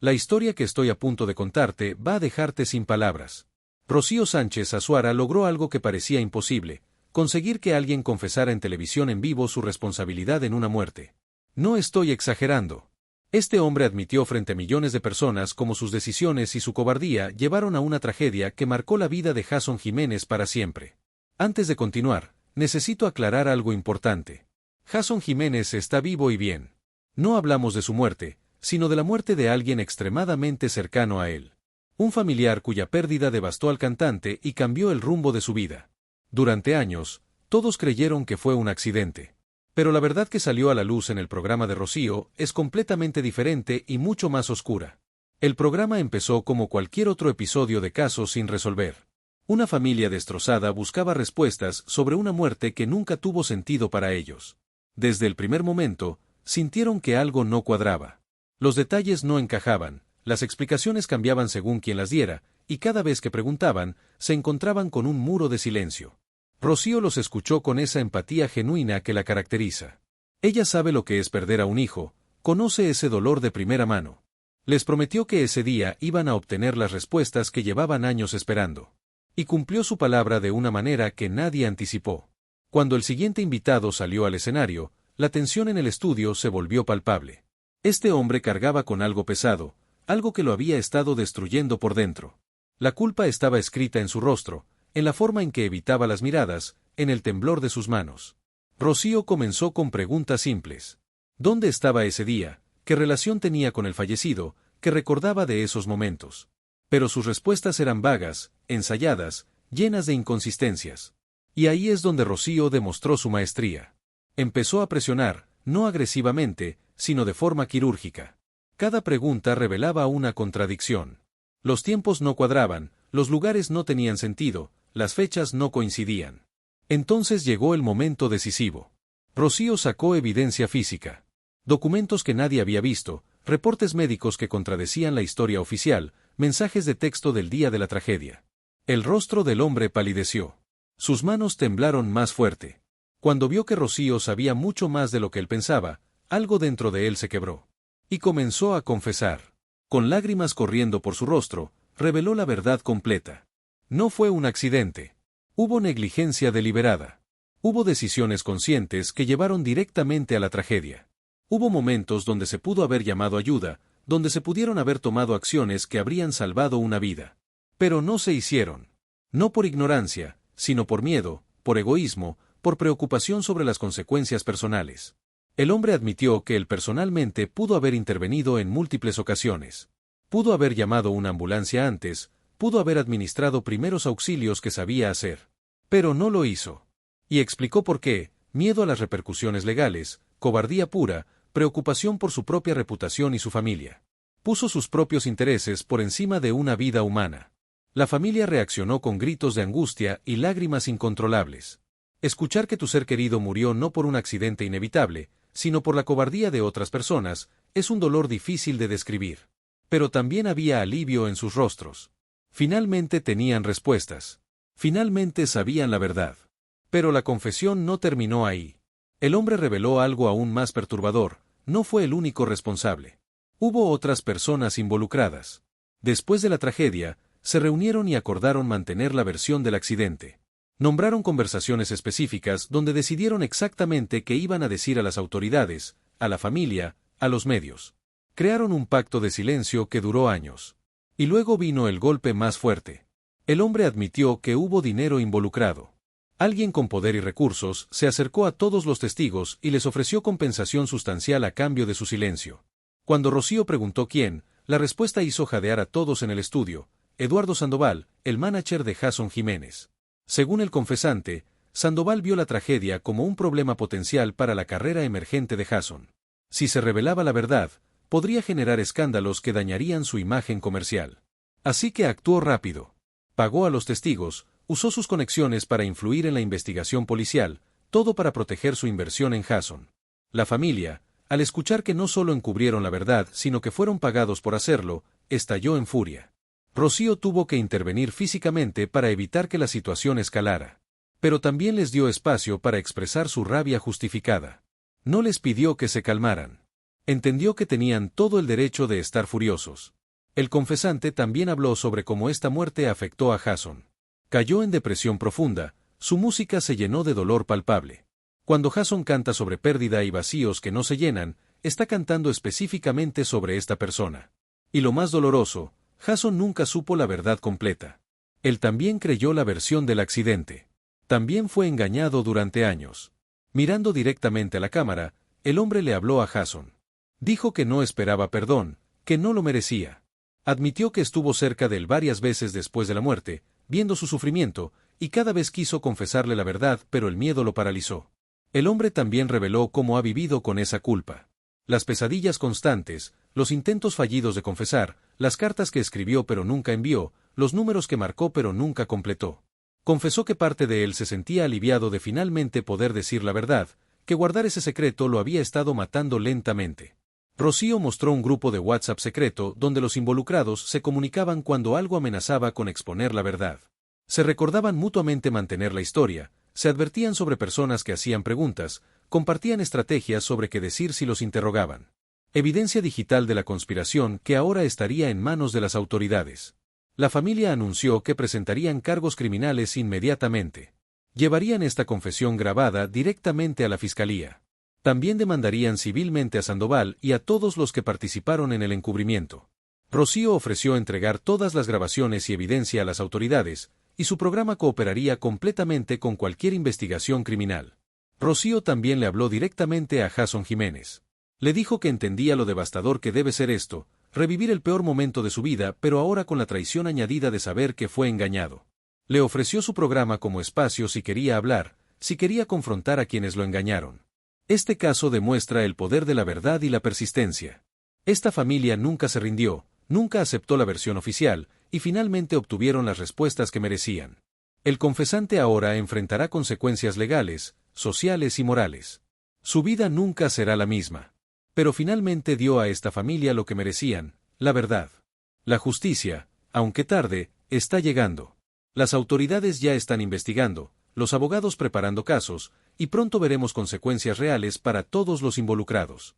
La historia que estoy a punto de contarte va a dejarte sin palabras. Rocío Sánchez Azuara logró algo que parecía imposible: conseguir que alguien confesara en televisión en vivo su responsabilidad en una muerte. No estoy exagerando. Este hombre admitió frente a millones de personas cómo sus decisiones y su cobardía llevaron a una tragedia que marcó la vida de Jason Jiménez para siempre. Antes de continuar, necesito aclarar algo importante. Jason Jiménez está vivo y bien. No hablamos de su muerte, sino de la muerte de alguien extremadamente cercano a él. Un familiar cuya pérdida devastó al cantante y cambió el rumbo de su vida. Durante años, todos creyeron que fue un accidente. Pero la verdad que salió a la luz en el programa de Rocío es completamente diferente y mucho más oscura. El programa empezó como cualquier otro episodio de casos sin resolver. Una familia destrozada buscaba respuestas sobre una muerte que nunca tuvo sentido para ellos. Desde el primer momento, sintieron que algo no cuadraba. Los detalles no encajaban, las explicaciones cambiaban según quien las diera, y cada vez que preguntaban, se encontraban con un muro de silencio. Rocío los escuchó con esa empatía genuina que la caracteriza. Ella sabe lo que es perder a un hijo, conoce ese dolor de primera mano. Les prometió que ese día iban a obtener las respuestas que llevaban años esperando. Y cumplió su palabra de una manera que nadie anticipó. Cuando el siguiente invitado salió al escenario, la tensión en el estudio se volvió palpable. Este hombre cargaba con algo pesado, algo que lo había estado destruyendo por dentro. La culpa estaba escrita en su rostro, en la forma en que evitaba las miradas, en el temblor de sus manos. Rocío comenzó con preguntas simples. ¿Dónde estaba ese día? ¿Qué relación tenía con el fallecido? ¿Qué recordaba de esos momentos? Pero sus respuestas eran vagas, ensayadas, llenas de inconsistencias. Y ahí es donde Rocío demostró su maestría. Empezó a presionar, no agresivamente, sino de forma quirúrgica. Cada pregunta revelaba una contradicción. Los tiempos no cuadraban, los lugares no tenían sentido, las fechas no coincidían. Entonces llegó el momento decisivo. Rocío sacó evidencia física. Documentos que nadie había visto, reportes médicos que contradecían la historia oficial, mensajes de texto del día de la tragedia. El rostro del hombre palideció. Sus manos temblaron más fuerte. Cuando vio que Rocío sabía mucho más de lo que él pensaba, algo dentro de él se quebró. Y comenzó a confesar. Con lágrimas corriendo por su rostro, reveló la verdad completa. No fue un accidente. Hubo negligencia deliberada. Hubo decisiones conscientes que llevaron directamente a la tragedia. Hubo momentos donde se pudo haber llamado ayuda, donde se pudieron haber tomado acciones que habrían salvado una vida. Pero no se hicieron. No por ignorancia, sino por miedo, por egoísmo, por preocupación sobre las consecuencias personales. El hombre admitió que él personalmente pudo haber intervenido en múltiples ocasiones. Pudo haber llamado una ambulancia antes, pudo haber administrado primeros auxilios que sabía hacer. Pero no lo hizo. Y explicó por qué: miedo a las repercusiones legales, cobardía pura, preocupación por su propia reputación y su familia. Puso sus propios intereses por encima de una vida humana. La familia reaccionó con gritos de angustia y lágrimas incontrolables. Escuchar que tu ser querido murió no por un accidente inevitable, sino por la cobardía de otras personas, es un dolor difícil de describir. Pero también había alivio en sus rostros. Finalmente tenían respuestas. Finalmente sabían la verdad. Pero la confesión no terminó ahí. El hombre reveló algo aún más perturbador: no fue el único responsable. Hubo otras personas involucradas. Después de la tragedia, se reunieron y acordaron mantener la versión del accidente. Nombraron conversaciones específicas donde decidieron exactamente qué iban a decir a las autoridades, a la familia, a los medios. Crearon un pacto de silencio que duró años. Y luego vino el golpe más fuerte. El hombre admitió que hubo dinero involucrado. Alguien con poder y recursos se acercó a todos los testigos y les ofreció compensación sustancial a cambio de su silencio. Cuando Rocío preguntó quién, la respuesta hizo jadear a todos en el estudio: Eduardo Sandoval, el manager de Jason Jiménez. Según el confesante, Sandoval vio la tragedia como un problema potencial para la carrera emergente de Jason. Si se revelaba la verdad, podría generar escándalos que dañarían su imagen comercial. Así que actuó rápido. Pagó a los testigos, usó sus conexiones para influir en la investigación policial, todo para proteger su inversión en Jason. La familia, al escuchar que no solo encubrieron la verdad, sino que fueron pagados por hacerlo, estalló en furia. Rocío tuvo que intervenir físicamente para evitar que la situación escalara. Pero también les dio espacio para expresar su rabia justificada. No les pidió que se calmaran. Entendió que tenían todo el derecho de estar furiosos. El confesante también habló sobre cómo esta muerte afectó a Jason. Cayó en depresión profunda, su música se llenó de dolor palpable. Cuando Jason canta sobre pérdida y vacíos que no se llenan, está cantando específicamente sobre esta persona. Y lo más doloroso, Jason nunca supo la verdad completa. Él también creyó la versión del accidente. También fue engañado durante años. Mirando directamente a la cámara, el hombre le habló a Jason. Dijo que no esperaba perdón, que no lo merecía. Admitió que estuvo cerca de él varias veces después de la muerte, viendo su sufrimiento, y cada vez quiso confesarle la verdad, pero el miedo lo paralizó. El hombre también reveló cómo ha vivido con esa culpa. Las pesadillas constantes, los intentos fallidos de confesar, las cartas que escribió pero nunca envió, los números que marcó pero nunca completó. Confesó que parte de él se sentía aliviado de finalmente poder decir la verdad, que guardar ese secreto lo había estado matando lentamente. Rocío mostró un grupo de WhatsApp secreto donde los involucrados se comunicaban cuando algo amenazaba con exponer la verdad. Se recordaban mutuamente mantener la historia, se advertían sobre personas que hacían preguntas, compartían estrategias sobre qué decir si los interrogaban. Evidencia digital de la conspiración que ahora estaría en manos de las autoridades. La familia anunció que presentarían cargos criminales inmediatamente. Llevarían esta confesión grabada directamente a la fiscalía. También demandarían civilmente a Sandoval y a todos los que participaron en el encubrimiento. Rocío ofreció entregar todas las grabaciones y evidencia a las autoridades, y su programa cooperaría completamente con cualquier investigación criminal. Rocío también le habló directamente a Jason Jiménez. Le dijo que entendía lo devastador que debe ser esto, revivir el peor momento de su vida, pero ahora con la traición añadida de saber que fue engañado. Le ofreció su programa como espacio si quería hablar, si quería confrontar a quienes lo engañaron. Este caso demuestra el poder de la verdad y la persistencia. Esta familia nunca se rindió, nunca aceptó la versión oficial, y finalmente obtuvieron las respuestas que merecían. El confesante ahora enfrentará consecuencias legales, sociales y morales. Su vida nunca será la misma. Pero finalmente dio a esta familia lo que merecían, la verdad. La justicia, aunque tarde, está llegando. Las autoridades ya están investigando, los abogados preparando casos, y pronto veremos consecuencias reales para todos los involucrados.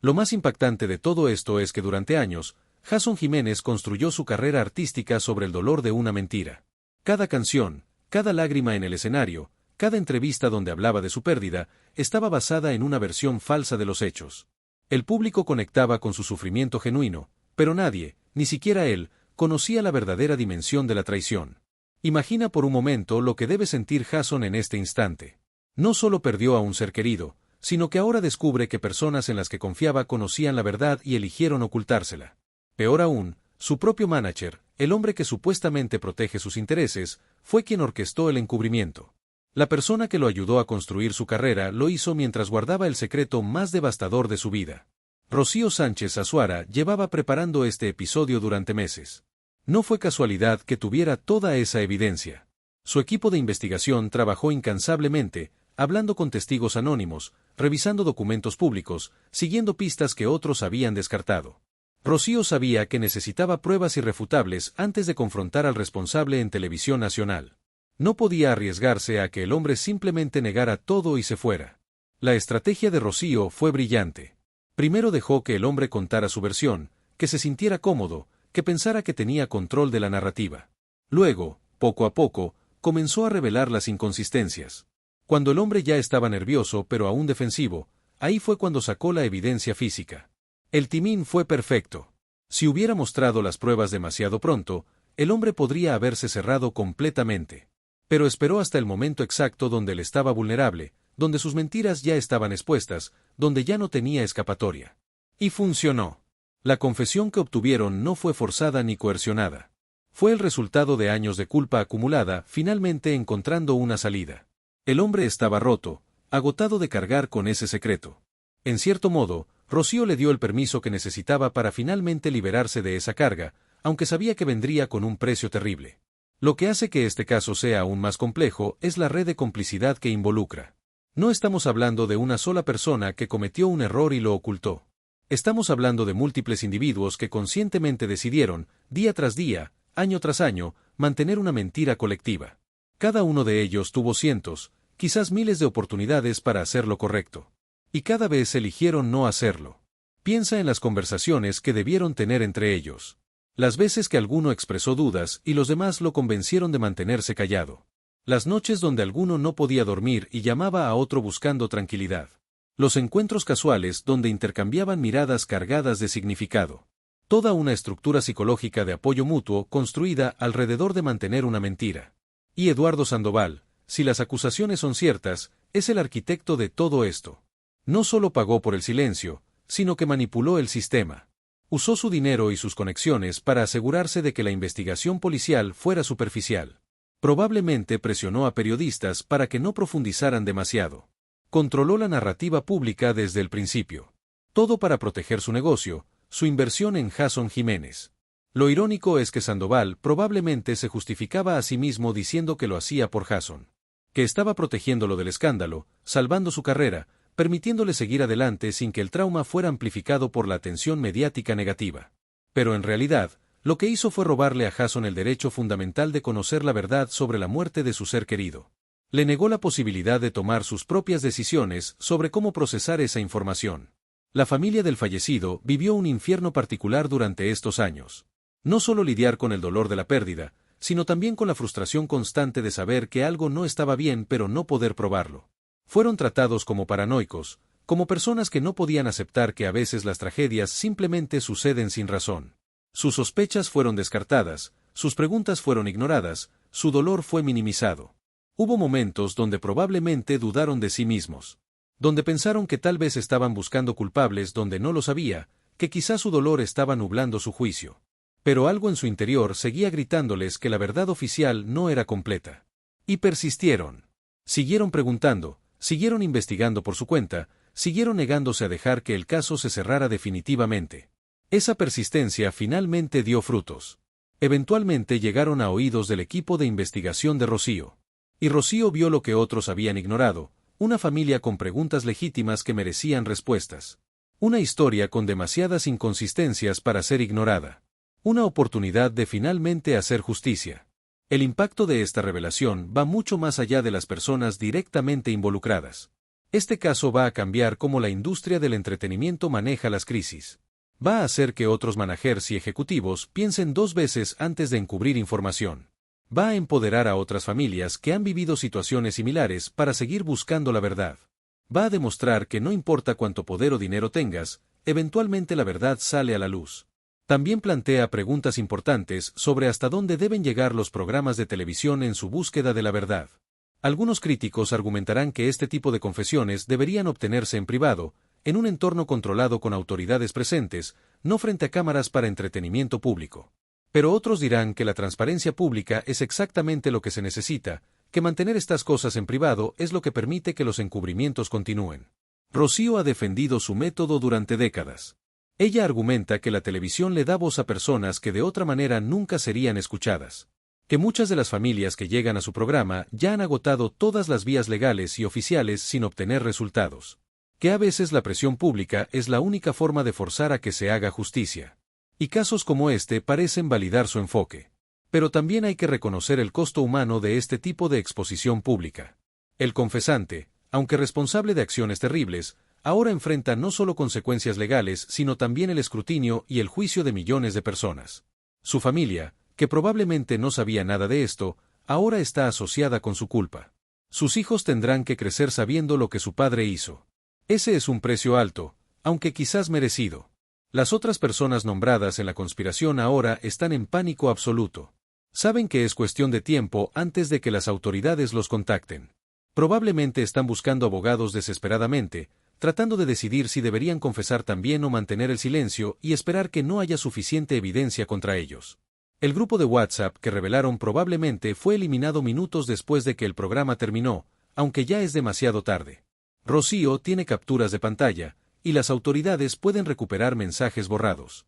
Lo más impactante de todo esto es que durante años, Jason Jiménez construyó su carrera artística sobre el dolor de una mentira. Cada canción, cada lágrima en el escenario, cada entrevista donde hablaba de su pérdida, estaba basada en una versión falsa de los hechos. El público conectaba con su sufrimiento genuino, pero nadie, ni siquiera él, conocía la verdadera dimensión de la traición. Imagina por un momento lo que debe sentir Jason en este instante. No solo perdió a un ser querido, sino que ahora descubre que personas en las que confiaba conocían la verdad y eligieron ocultársela. Peor aún, su propio manager, el hombre que supuestamente protege sus intereses, fue quien orquestó el encubrimiento. La persona que lo ayudó a construir su carrera lo hizo mientras guardaba el secreto más devastador de su vida. Rocío Sánchez Azuara llevaba preparando este episodio durante meses. No fue casualidad que tuviera toda esa evidencia. Su equipo de investigación trabajó incansablemente, hablando con testigos anónimos, revisando documentos públicos, siguiendo pistas que otros habían descartado. Rocío sabía que necesitaba pruebas irrefutables antes de confrontar al responsable en televisión nacional. No podía arriesgarse a que el hombre simplemente negara todo y se fuera. La estrategia de Rocío fue brillante. Primero dejó que el hombre contara su versión, que se sintiera cómodo, que pensara que tenía control de la narrativa. Luego, poco a poco, comenzó a revelar las inconsistencias. Cuando el hombre ya estaba nervioso pero aún defensivo, ahí fue cuando sacó la evidencia física. El timing fue perfecto. Si hubiera mostrado las pruebas demasiado pronto, el hombre podría haberse cerrado completamente. Pero esperó hasta el momento exacto donde él estaba vulnerable, donde sus mentiras ya estaban expuestas, donde ya no tenía escapatoria. Y funcionó. La confesión que obtuvieron no fue forzada ni coercionada. Fue el resultado de años de culpa acumulada, finalmente encontrando una salida. El hombre estaba roto, agotado de cargar con ese secreto. En cierto modo, Rocío le dio el permiso que necesitaba para finalmente liberarse de esa carga, aunque sabía que vendría con un precio terrible. Lo que hace que este caso sea aún más complejo es la red de complicidad que involucra. No estamos hablando de una sola persona que cometió un error y lo ocultó. Estamos hablando de múltiples individuos que conscientemente decidieron, día tras día, año tras año, mantener una mentira colectiva. Cada uno de ellos tuvo cientos, quizás miles de oportunidades para hacer lo correcto. Y cada vez eligieron no hacerlo. Piensa en las conversaciones que debieron tener entre ellos. Las veces que alguno expresó dudas y los demás lo convencieron de mantenerse callado. Las noches donde alguno no podía dormir y llamaba a otro buscando tranquilidad. Los encuentros casuales donde intercambiaban miradas cargadas de significado. Toda una estructura psicológica de apoyo mutuo construida alrededor de mantener una mentira. Y Eduardo Sandoval, si las acusaciones son ciertas, es el arquitecto de todo esto. No solo pagó por el silencio, sino que manipuló el sistema. Usó su dinero y sus conexiones para asegurarse de que la investigación policial fuera superficial. Probablemente presionó a periodistas para que no profundizaran demasiado. Controló la narrativa pública desde el principio. Todo para proteger su negocio, su inversión en Jason Jiménez. Lo irónico es que Sandoval probablemente se justificaba a sí mismo diciendo que lo hacía por Jason. Que estaba protegiéndolo del escándalo, salvando su carrera, permitiéndole seguir adelante sin que el trauma fuera amplificado por la atención mediática negativa. Pero en realidad, lo que hizo fue robarle a Jason el derecho fundamental de conocer la verdad sobre la muerte de su ser querido. Le negó la posibilidad de tomar sus propias decisiones sobre cómo procesar esa información. La familia del fallecido vivió un infierno particular durante estos años. No solo lidiar con el dolor de la pérdida, sino también con la frustración constante de saber que algo no estaba bien pero no poder probarlo. Fueron tratados como paranoicos, como personas que no podían aceptar que a veces las tragedias simplemente suceden sin razón. Sus sospechas fueron descartadas, sus preguntas fueron ignoradas, su dolor fue minimizado. Hubo momentos donde probablemente dudaron de sí mismos. Donde pensaron que tal vez estaban buscando culpables donde no lo sabía, que quizás su dolor estaba nublando su juicio. Pero algo en su interior seguía gritándoles que la verdad oficial no era completa. Y persistieron. Siguieron preguntando, siguieron investigando por su cuenta, siguieron negándose a dejar que el caso se cerrara definitivamente. Esa persistencia finalmente dio frutos. Eventualmente llegaron a oídos del equipo de investigación de Rocío. Y Rocío vio lo que otros habían ignorado, una familia con preguntas legítimas que merecían respuestas. Una historia con demasiadas inconsistencias para ser ignorada. Una oportunidad de finalmente hacer justicia. El impacto de esta revelación va mucho más allá de las personas directamente involucradas. Este caso va a cambiar cómo la industria del entretenimiento maneja las crisis. Va a hacer que otros managers y ejecutivos piensen dos veces antes de encubrir información. Va a empoderar a otras familias que han vivido situaciones similares para seguir buscando la verdad. Va a demostrar que no importa cuánto poder o dinero tengas, eventualmente la verdad sale a la luz. También plantea preguntas importantes sobre hasta dónde deben llegar los programas de televisión en su búsqueda de la verdad. Algunos críticos argumentarán que este tipo de confesiones deberían obtenerse en privado, en un entorno controlado con autoridades presentes, no frente a cámaras para entretenimiento público. Pero otros dirán que la transparencia pública es exactamente lo que se necesita, que mantener estas cosas en privado es lo que permite que los encubrimientos continúen. Rocío ha defendido su método durante décadas. Ella argumenta que la televisión le da voz a personas que de otra manera nunca serían escuchadas. Que muchas de las familias que llegan a su programa ya han agotado todas las vías legales y oficiales sin obtener resultados. Que a veces la presión pública es la única forma de forzar a que se haga justicia. Y casos como este parecen validar su enfoque. Pero también hay que reconocer el costo humano de este tipo de exposición pública. El confesante, aunque responsable de acciones terribles, ahora enfrenta no solo consecuencias legales sino también el escrutinio y el juicio de millones de personas. Su familia, que probablemente no sabía nada de esto, ahora está asociada con su culpa. Sus hijos tendrán que crecer sabiendo lo que su padre hizo. Ese es un precio alto, aunque quizás merecido. Las otras personas nombradas en la conspiración ahora están en pánico absoluto. Saben que es cuestión de tiempo antes de que las autoridades los contacten. Probablemente están buscando abogados desesperadamente, tratando de decidir si deberían confesar también o mantener el silencio y esperar que no haya suficiente evidencia contra ellos. El grupo de WhatsApp que revelaron probablemente fue eliminado minutos después de que el programa terminó, aunque ya es demasiado tarde. Rocío tiene capturas de pantalla, y las autoridades pueden recuperar mensajes borrados.